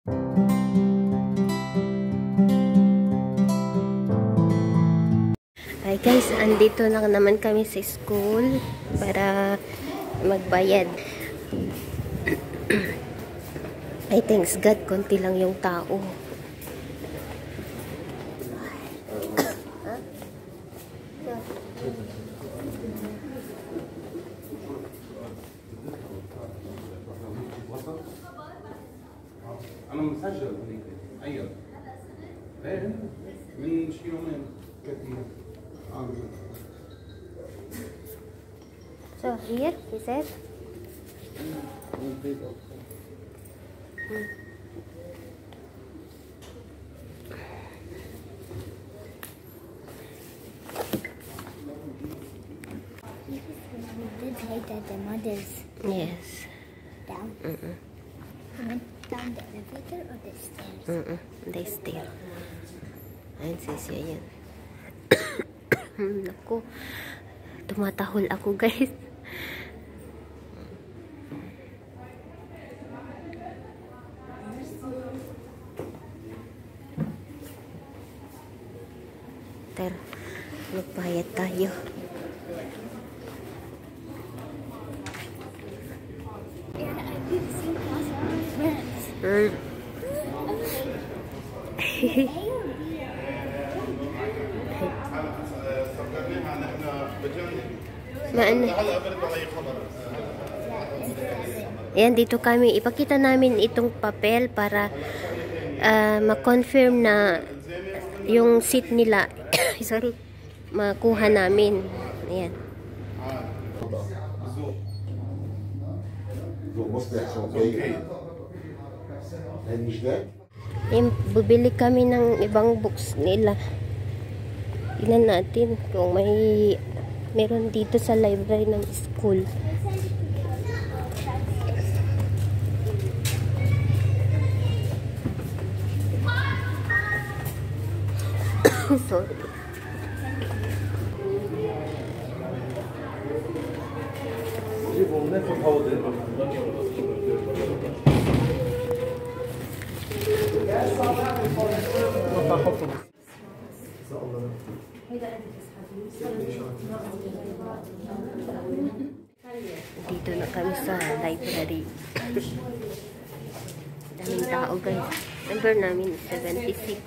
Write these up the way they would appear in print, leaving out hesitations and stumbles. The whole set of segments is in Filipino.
Hi guys, andito na naman kami sa school para magbayad. Ay, thanks God, konti lang yung tao. أنا مسجل هذيك أيوة إيه من شي يومين كثير So here, he said. We did hate that the mothers Yes. down. We went down the elevator or the stairs? They still. Ayun siya yan. Naku. Tumatahol ako guys. Tara, magbayad tayo. Yeah, I did sing class with friends. Maan. Ayan, dito kami. Ipakita namin itong papel para ma-confirm na yung seat nila, sorry, makuha namin. Ayan. Ayan, bubili kami ng ibang books nila. Tingnan natin kung meron dito sa library ng school. Sorry. Dito na kami sa library. Daming tao guys. Number namin 76.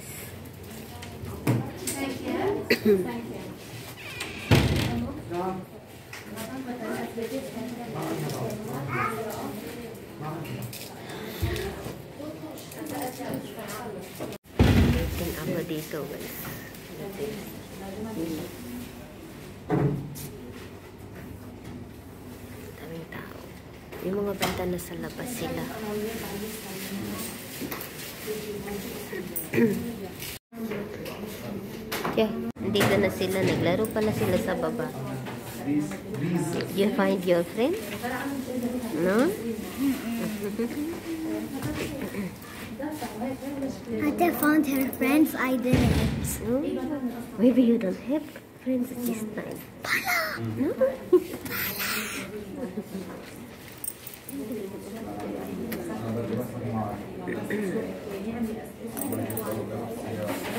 Waiting ako dito guys. Daming tao. Yung mga bata na sa labas sila. Yeah, dito na sila. Naglaro pala sila sa baba. You find your friend? No? Ate found her friends, I didn't. No? Maybe you don't have friends at this time. No?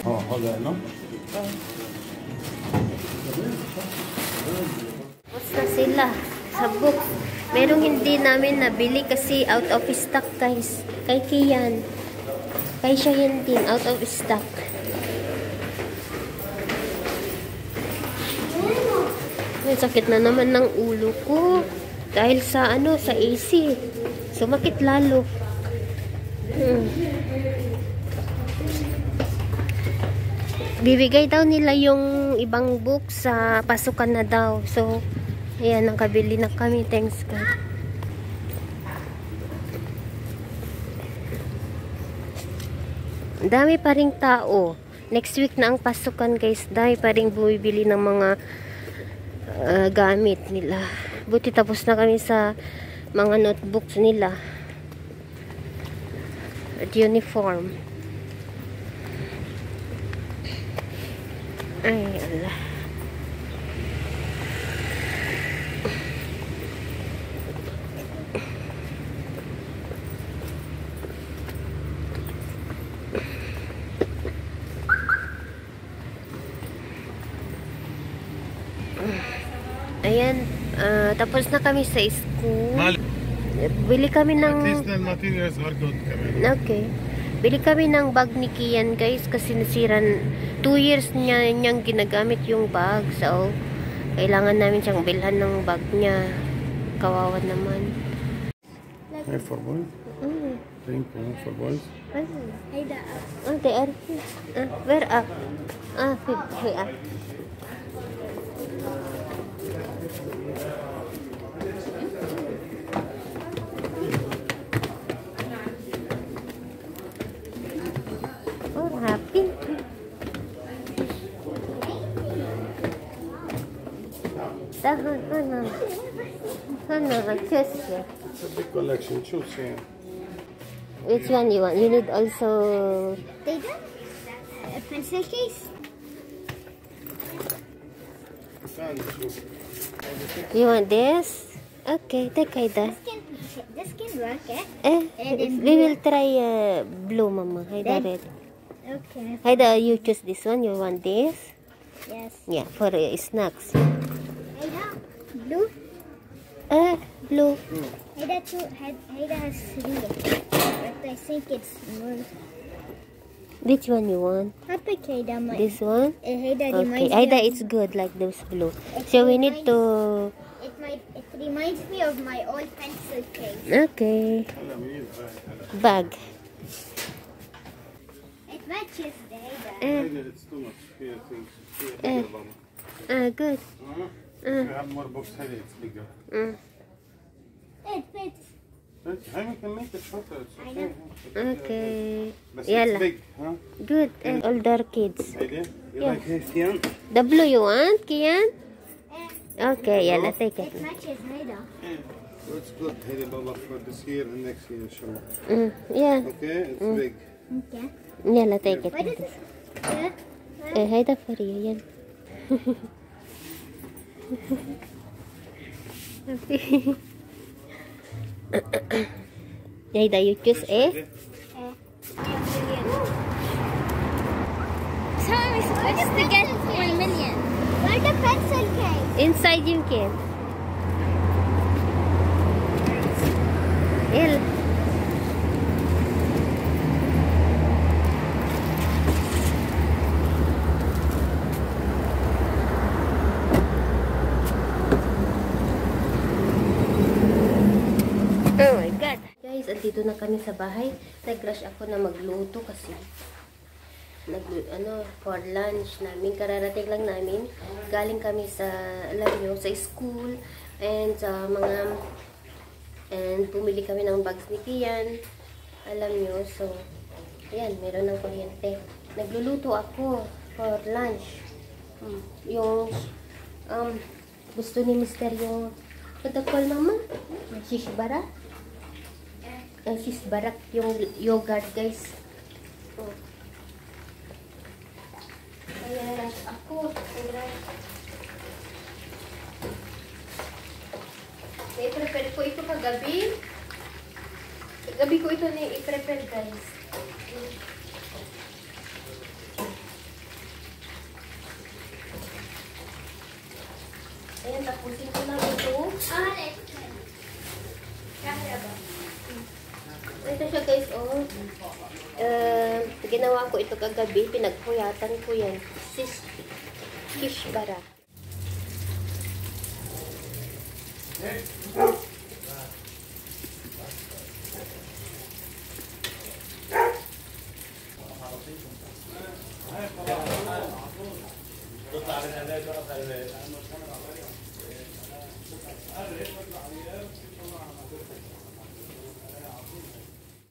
هذا no? Tapos na sila sa book. Merong hindi namin nabili kasi out of stock guys. Kay Kian. Kay siya yun din, out of stock. May sakit na naman ng ulo ko. Dahil sa sa AC. Sumakit lalo. Bibigay daw nila yung ibang book sa pasukan na daw. So, ayan, nakabili na kami. Thanks God. Dami pa ring tao. Next week na ang pasukan guys. Dami pa ring bumibili ng mga gamit nila. Buti tapos na kami sa mga notebooks nila. At uniform. Ay, Allah. Ayan, tapos na kami sa school. Bili kami ng... materials are good. Okay. Bili kami ng bag ni Kian, guys, kasi nasiran 2 years niyang ginagamit yung bag. So, kailangan namin siyang bilhan ng bag niya. Kawawa naman. Hey, for boys? Thank you, for boys. Hey, the Oh, they are here. Where up? Here up. Oh, happy. Choose here. It's a big collection. Choose here. Which one you want? You need also... Data? A pencil case? You want this? Okay, take Haida. This can work, eh? We will try blue, Mama. Haida red. Okay. Haida, you choose this one. You want this? Yes. Yeah, for snacks. Haida, blue? Blue. Haida has 3. But I think it's more. Which one you want? I pick Haida. This one? Haida Okay. reminds Haida, me of, it's good like those blue. So we need to... It reminds me of my old pencil case. Okay. Bag. It matches the Haida. It's too much. Here, things. Good. If you have more books, it's bigger. It fits. We can make it shorter. It's I okay. know. Okay. But Yalla. it's big, huh? Good. Older kids. Idea? You Yeah. like this, Kian? The blue you want, Kian? Okay, yalla, take It it. matches Haida. So it's good, Hey Baba, for this year and next year, inshallah. Yeah. Okay, it's big. Okay. Yalla, take it. What is this? Yeah. Haida for you, yan. Haida, you choose A? So am I supposed to get 1 million? Where's the pencil case? Inside yung kid. Yalla. Oh my God. Guys, andito na kami sa bahay. Nag-rush ako na magluto kasi for lunch namin. Kararating lang namin. Galing kami sa, alam nyo, sa school and sa and bumili kami ng bags ni Kian. Alam nyo, so ayan, meron ng kuryente. Nagluluto ako for lunch. Yung gusto ni Mr. yung what the call, Mama? Shish barak? Shish barak yung yogurt, guys. Kaya ako, i-prepare ko ito kagabi. Gabi ko ito i-prepare, guys. Ayan, tapusin ko lang ito. Ito siya, guys, oh. Ginawa ko ito kagabi. Pinagpuyatan ko yan. Shish bara.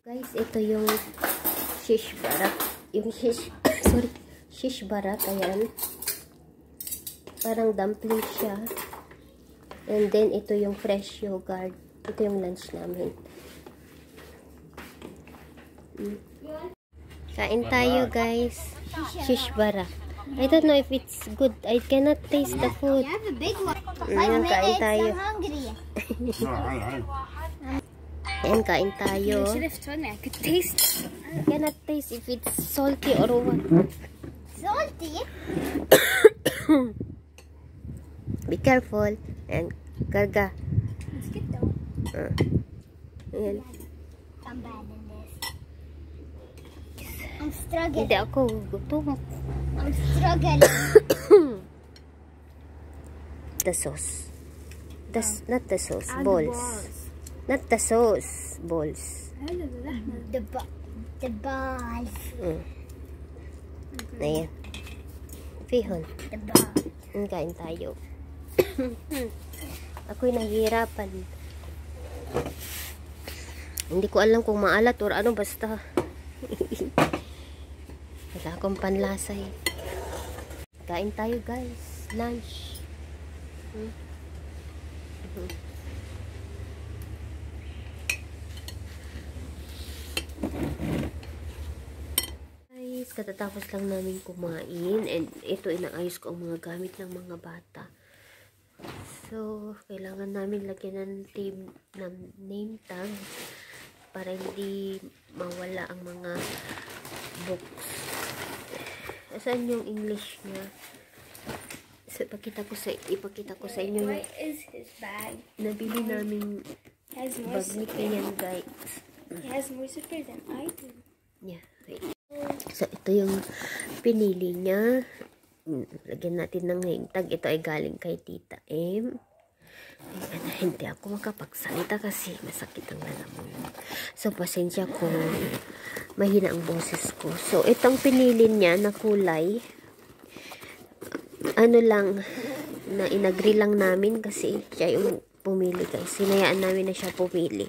Guys, ito yung shish barak. Yung shish barak, ayan. Parang dumpling siya. And then, ito yung fresh yogurt. Ito yung lunch namin. Kain tayo, guys. Shish barak. I don't know if it's good. I cannot taste the food. You have a big one. 5 Kain minutes, tayo. I'm hungry. Ayan, kain tayo. You should have told me. I could taste it. I cannot taste if it's salty or what. Salty? Be careful. And karga. Let's get though. Ayan. I'm bad in this. I'm struggling. Hindi ako gutom. I'm struggling. The sauce. Not the sauce. Add the Balls. balls. Not the sauce. Balls. The balls. Ayan. Fihon. The balls. Kain tayo. Ako'y naghihirapan. Hindi ko alam kung maalat or ano, basta. Wala akong panlasay. Kain tayo, guys. Lunch. Guys, katatapos lang namin kumain. And ito, inaayos ko ang mga gamit ng mga bata. So, kailangan namin lagyan ng name tag para hindi mawala ang mga books. Saan yung English niya? So, ipakita ko sa inyo What is his bag? nabili namin Has more bag ni Kian, guys. He has more stickers than I do. Yeah, wait. So, ito yung pinili niya. Lagyan natin ng name tag. Ito ay galing kay Tita M. Ayan, hindi ako makapagsalita kasi masakit ang lalamunan. So, pasensya kung mahina ang boses ko. So, itong pinili niya na kulay, ano lang, na inagree lang namin kasi siya yung pumili, guys. Sinayaan namin na siya pumili.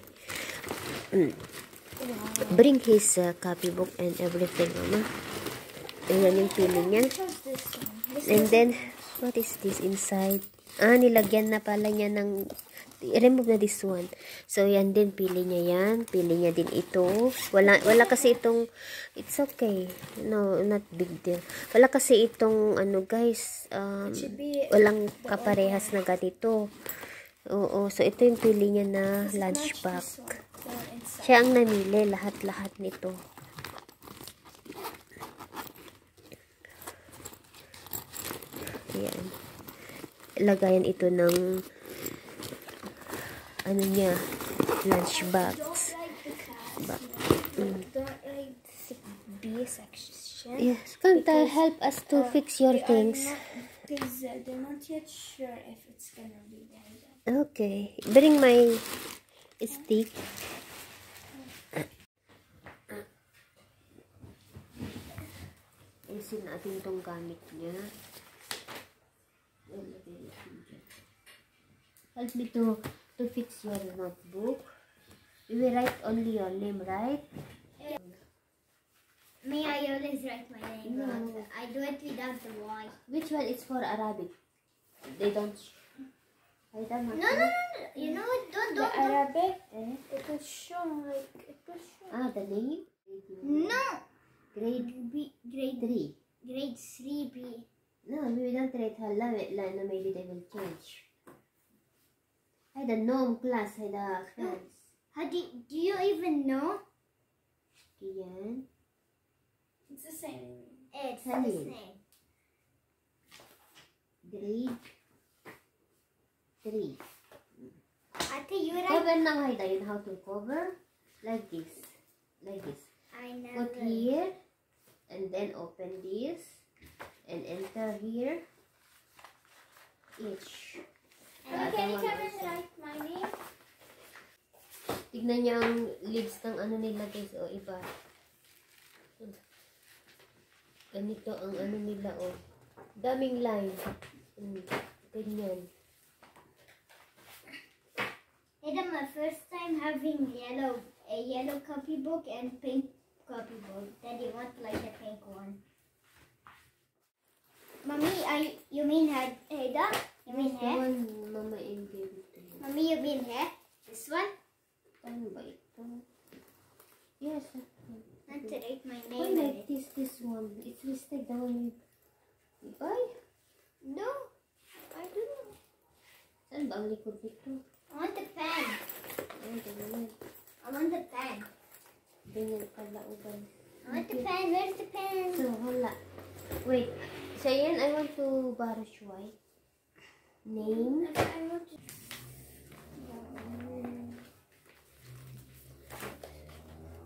Bring his copybook and everything, mama. Ayan yung pili niya. And then, what is this inside? Nilagyan na pala niya ng, remove na this one. So, yan din, pili niya yan. Pili niya din ito. Wala kasi itong, it's okay. No, not big deal. Wala kasi itong, ano guys, walang kaparehas na ganito. Oo, so ito yung pili niya na lunch pack. Siya ang namili, lahat-lahat nito. Ayan. Lagayan ito ng ano niya, lunch box. Don't like the B section. Yes, can't help us to fix your things? Because they're not yet sure if it's gonna be there. Okay, bring my stick. Isin natin itong gamit niya. Help me to fix your notebook. You will write only your name, right? Me, I always write my name. No. I do it without the Y. Which one is for Arabic? They don't. No. You know what? Don't. Arabic, Eh? it will show like it will show. The name? No. Grade Grade 3. Grade 3B. No, we don't write hala. Maybe they will change. I don't know, class. I the class. How do you even know? Kian. It's the same. It's Tell the me. same. Grade 3. I think you write. Cover now, Haida. You know how to cover? Like this. Like this. I never. Put here. And then open this. And enter here. Each. And can you come and write my name? Tignan niyo ang leaves ng ano nila, guys. O, iba. Ganito ang ano nila, o. Daming line. Ganyan. It's my first time having a yellow copybook and pink copybook. Daddy wants like a pink one. Mommy, you mean Heda? You mean The here? one Mama M gave it to you. Mommy, you mean here? This one? Ano ba ito? Yes. Not to write my Why name on like it. this one? It's mistake the one you buy? No, I don't know. Saan ba ang likod nito? I want the pen. Ay, ganyan. I I want the pen. Ganyan pala, uban. I want the pen. Where's the pen? So, wala. Wait. So, yan, I want to borrow white. Name. I want to.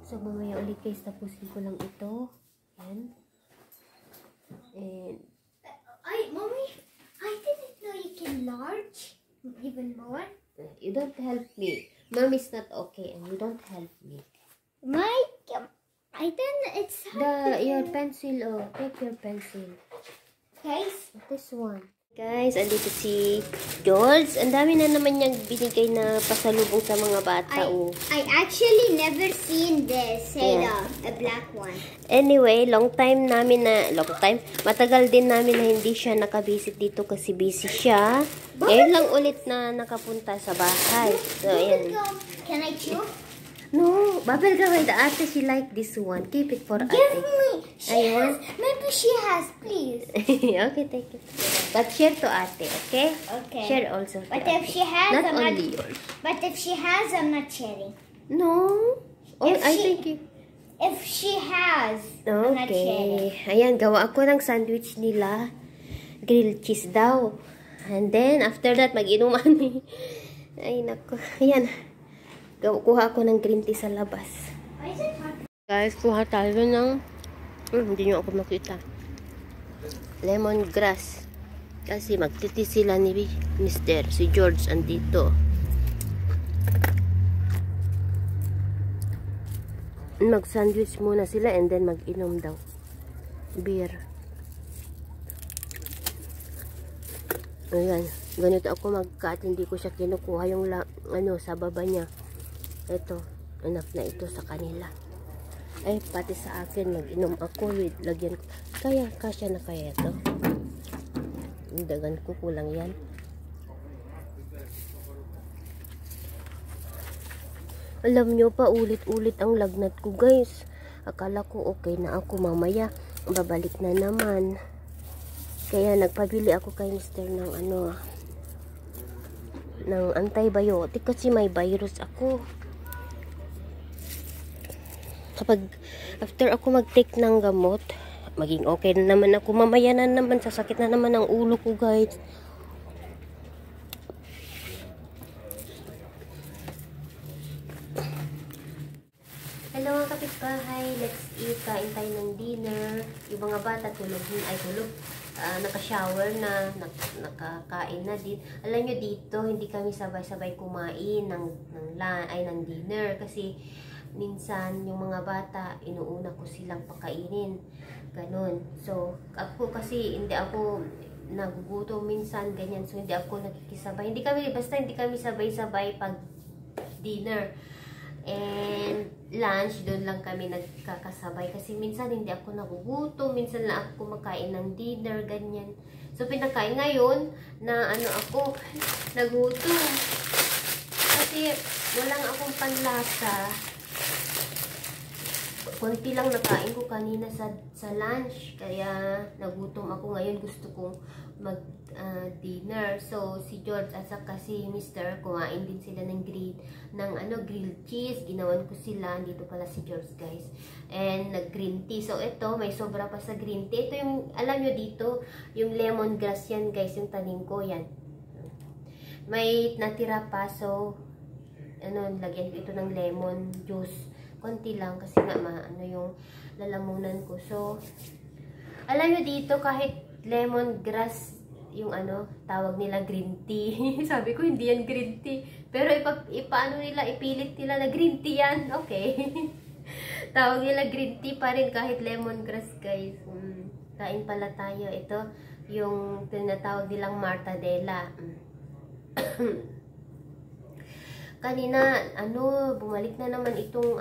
So, mamaya ulit guys, tapusin ko lang ito. Yan. And, Mommy, I didn't know you can enlarge even more. you don't help me. Mommy's not okay and you don't help me. I didn't. It's hard. Your pencil, oh. Take your pencil. Guys, This one. Guys, andito si George. Ang dami na naman niyang binigay na pasalubong sa mga bata, oh. I actually never seen this. Say Yeah. a black one. Anyway, matagal din namin na hindi siya nakabisit dito kasi busy siya. Ngayon lang ulit na nakapunta sa bahay. So, ayan. Can I chew? No, bubblegum with ate, she like this one. Keep it for ate. Give me. Ayun. Maybe she has, please. Okay, take it. But share to ate, okay? Okay. Share also to But ate. if she has, Not I'm not. only yours. But if she has, I'm not sharing. No. Oh, If I she- think you... If she has, I'm not sharing. Okay. Ayan, gawa ako ng sandwich nila. Grilled cheese daw. And then, after that, mag-inuman eh. Ay, naku. Ayan. Kuha ako ng green tea sa labas. Why is it hot? Guys, kuha tayo ng... hindi nyo ako makita. Lemongrass. Kasi magtiti sila ni Mr. Si George andito. Mag-sandwich muna sila and then mag-inom daw. Beer. Ayan. Ganito ako mag-cut. Hindi ko siya kinukuha yung sa baba niya. Ito. Enough na ito sa kanila. Ay, pati sa akin. Mag-inom ako. Lagyan ko. Kaya, kasya na kaya ito. Dagan ko. Kulang yan. Alam nyo pa, ulit-ulit ang lagnat ko, guys. Akala ko okay na ako. Mamaya, babalik na naman. Kaya nagpabili ako kay Mr. ng ng antibiotic kasi may virus ako. Kapag after ako mag-take ng gamot, maging okay na naman ako. Mamaya na naman, sasakit na naman ang ulo ko, guys. Hello mga kapitbahay, let's eat. Kain tayo ng dinner. Yung mga bata tulog. Naka-shower na, nakakain na din. Alam nyo dito, hindi kami sabay-sabay kumain ng dinner. Kasi minsan yung mga bata, inuuna ko silang pakainin. Ganon. So, ako kasi hindi ako nagugutom minsan, ganyan. So, hindi ako nakikisabay. Basta hindi kami sabay-sabay pag dinner. And lunch, doon lang kami nagkakasabay. Kasi minsan hindi ako nagugutom, minsan lang ako kumakain ng dinner, ganyan. So, pinakain ngayon na ako, nagutom. Kasi walang akong panlasa. Kunti lang nakain ko kanina sa lunch. Kaya nagutom ako ngayon. Gusto kong mag-dinner. So, si George at saka si Mr. kumain din sila ng grilled cheese. Ginawan ko sila. Dito pala si George, guys. And nag-green tea. So, ito, may sobra pa sa green tea. Ito yung, alam nyo dito, yung lemongrass yan, guys. Yung tanim ko, yan. May natira pa. So, lagyan ko ito ng lemon juice. Konti lang kasi nga yung lalamunan ko. So, alam nyo dito kahit lemongrass yung tawag nila green tea. Sabi ko hindi yan green tea. Pero ipilit nila na green tea yan. Okay. Tawag nila green tea pa rin kahit lemongrass, guys. Kain pala tayo. Ito yung tinatawag nilang martadela. Kanina, bumalik na naman itong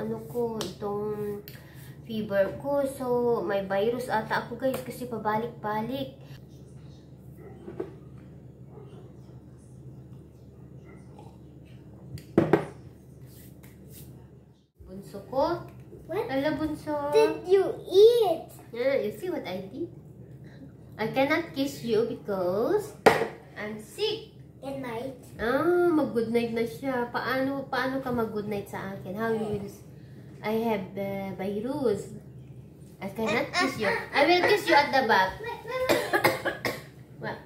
itong fever ko. So, may virus ata ako, guys, kasi pabalik-balik. Bunso ko? What Ala, bunso. did you eat? Yeah, you see what I did? I cannot kiss you because I'm sick. Good night. Mag-good night na siya. Paano ka mag-good night sa akin? How you will... I have virus. I cannot kiss you. I will kiss you at the back. What?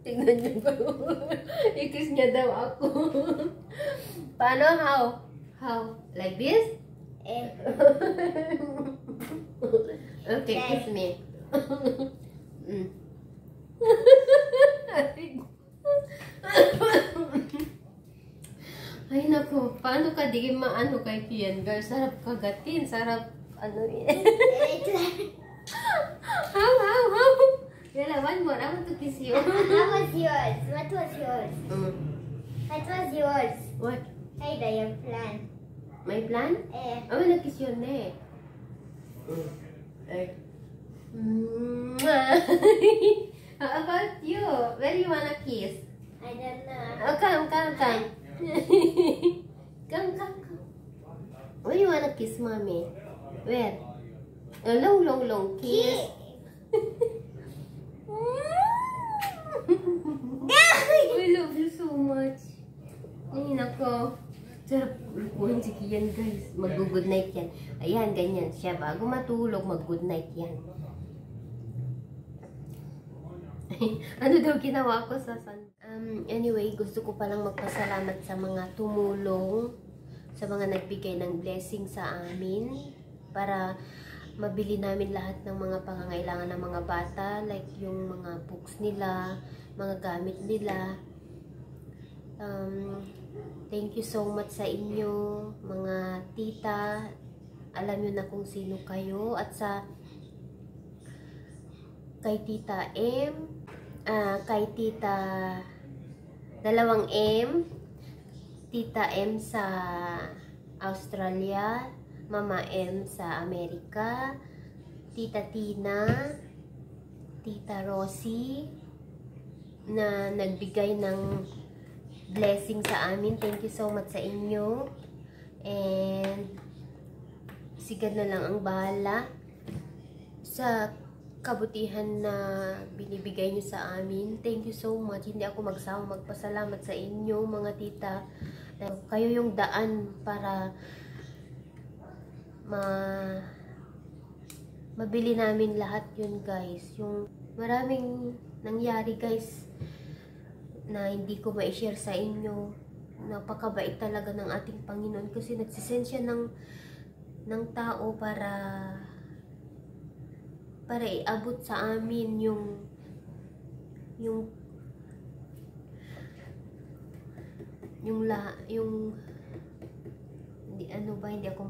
Tingnan niyo ba? I-kiss niya daw ako. Paano? How? Like this? Okay, kiss me. Ay nako, paano ka di maano kay Kian, girl? Sarap kagatin, sarap ano yan. How? Yala, one more. I want to kiss you. How was yours? What was yours? What was yours? What? Hey, your plan. My plan? I wanna kiss your neck. How about you? Where you wanna kiss? I don't know. Oh, come. Come. Where you wanna kiss, mommy? Where? A long kiss. I love you so much. Ay, nako. Sarap lukuhin si Kian, guys. Mag-good night yan. Ayan, ganyan siya. Bago matulog, mag-good night yan. Ano daw ginawa ko sa sun? Anyway, gusto ko palang magpasalamat sa mga tumulong, sa mga nagbigay ng blessing sa amin para mabili namin lahat ng mga pangangailangan ng mga bata, like yung mga books nila, mga gamit nila. Thank you so much sa inyo, mga tita. Alam nyo na kung sino kayo. At sa kay Tita M, kay Tita dalawang M, Tita M sa Australia, Mama M sa Amerika, Tita Tina, Tita Rosie na nagbigay ng blessing sa amin. Thank you so much sa inyo. And si God na lang ang bahala sa kabutihan na binibigay nyo sa amin. Thank you so much. Hindi ako magsama magpasalamat sa inyo, mga tita. Kayo yung daan para mabili namin lahat yun, guys. Yung maraming nangyari, guys, na hindi ko ma-share sa inyo. Napakabait talaga ng ating Panginoon kasi nagsisend siya ng tao para iabot sa amin yung hindi ako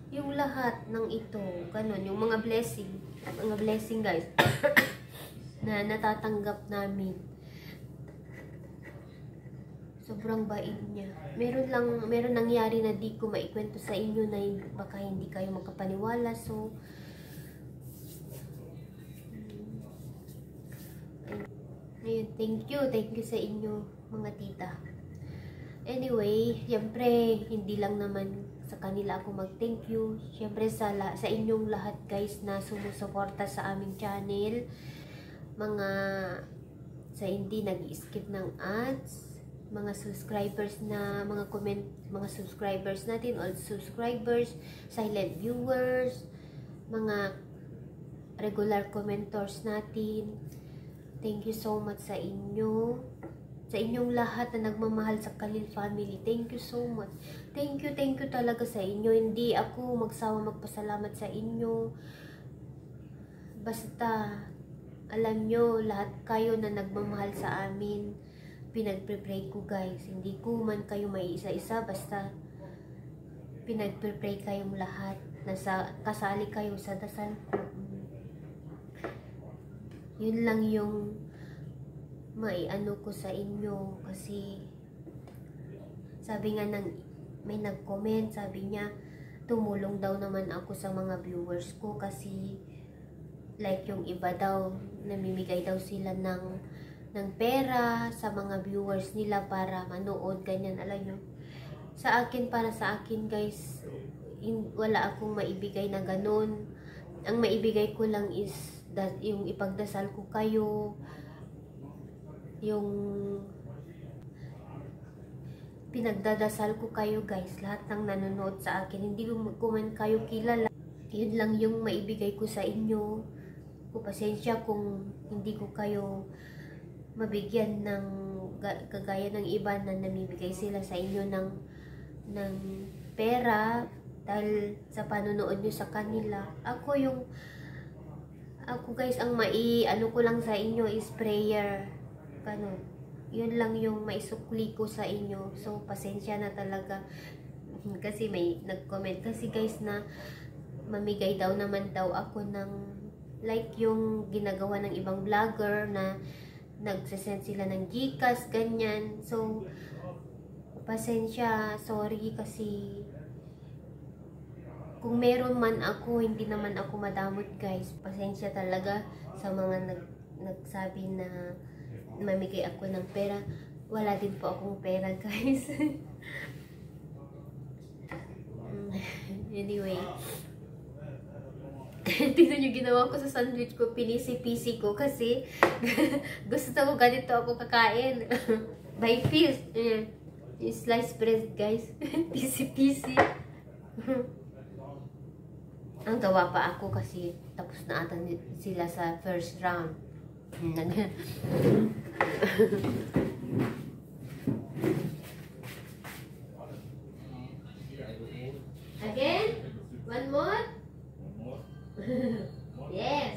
yung lahat ng ito, ganun, yung mga blessing guys na natatanggap namin. Sobrang bait niya. Meron nangyari na di ko maikwento sa inyo na baka hindi kayo makapaniwala. So, ayun, thank you sa inyo, mga tita. Anyway, siyempre, hindi lang naman sa kanila ako mag-thank you. Siyempre, sa inyong lahat, guys, na sumusuporta sa aming channel. Sa hindi nag-skip ng ads. Mga subscribers na, mga subscribers natin, all subscribers, silent viewers, mga regular commenters natin. Thank you so much sa inyo. Sa inyong lahat na nagmamahal sa Khalil family. Thank you so much. Thank you talaga sa inyo. Hindi ako magsawa magpasalamat sa inyo. Basta, alam nyo, lahat kayo na nagmamahal sa amin, pinagpre-pray ko, guys. Hindi ko man kayo may isa-isa, basta pinagpre-pray kayong lahat. Kasali kayo sa dasal ko. Yun lang yung maiano ko sa inyo. Kasi sabi nga may nag-comment, sabi niya tumulong daw naman ako sa mga viewers ko kasi like yung iba daw namimigay daw sila ng pera sa mga viewers nila para manood, ganyan. Alam nyo, para sa akin, guys, wala akong maibigay na ganun. Ang maibigay ko lang is yung ipagdasal ko kayo, yung pinagdadasal ko kayo guys, lahat ng nanonood sa akin, hindi ko man kayo kilala, yun lang yung maibigay ko sa inyo. Pasensya kung hindi ko kayo mabigyan ng kagaya ng iba na namimigay sila sa inyo ng pera dahil sa panonood nyo sa kanila. Ako guys, ang ano ko lang sa inyo is prayer. Ganun. Yun lang yung maisukli ko sa inyo. So, pasensya na talaga. Kasi may nag-comment kasi guys na mamigay daw naman daw ako ng like yung ginagawa ng ibang vlogger na nagsasend sila ng Gcash, ganyan. So, pasensya. Sorry kasi kung meron man ako, hindi naman ako madamot guys. Pasensya talaga sa mga nagsabi na mamigay ako ng pera. Wala din po akong pera guys. Anyway, tingnan nyo ginawa ko sa sandwich ko, pinisi-pisi ko kasi gusto ko ganito ako kakain. By piece. Yung sliced bread guys. Pisi-pisi. Ang gawa pa ako kasi tapos na ata sila sa first round. Again? One more? Yes.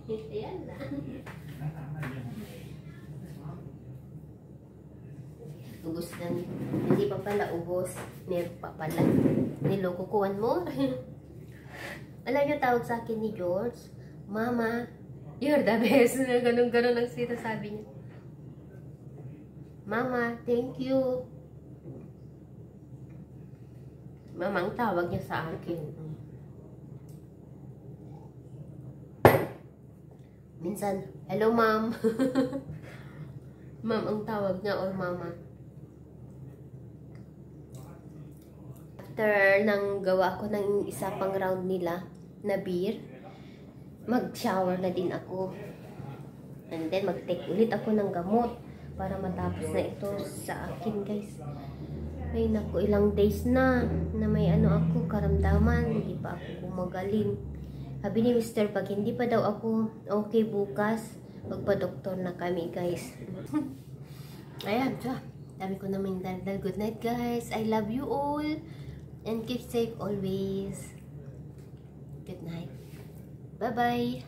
Ayan na. Ubus na. Hindi pa pala ubos. Meron pa pala. Niloko ko. One more. Alam niyo tawag sa akin ni George? Mama, you're the best. Ganun-ganun ang sinasabi niya. Mama, thank you. Mama ang tawag niya sa akin. Minsan, hello ma'am. Ma'am ang tawag niya or mama. After nang gawa ko ng isa pang round nila na beer, mag-shower na din ako. And then mag-take ulit ako ng gamot para matapos na ito sa akin guys. Ay naku, ilang days na may ano ako, karamdaman, hindi pa ako gumagaling. Sabi ni Mr. pag hindi pa daw ako okay bukas, magpa-doktor na kami guys. Ayan, dami ko namang daldal. Good night guys, I love you all and keep safe always. Good night, bye bye.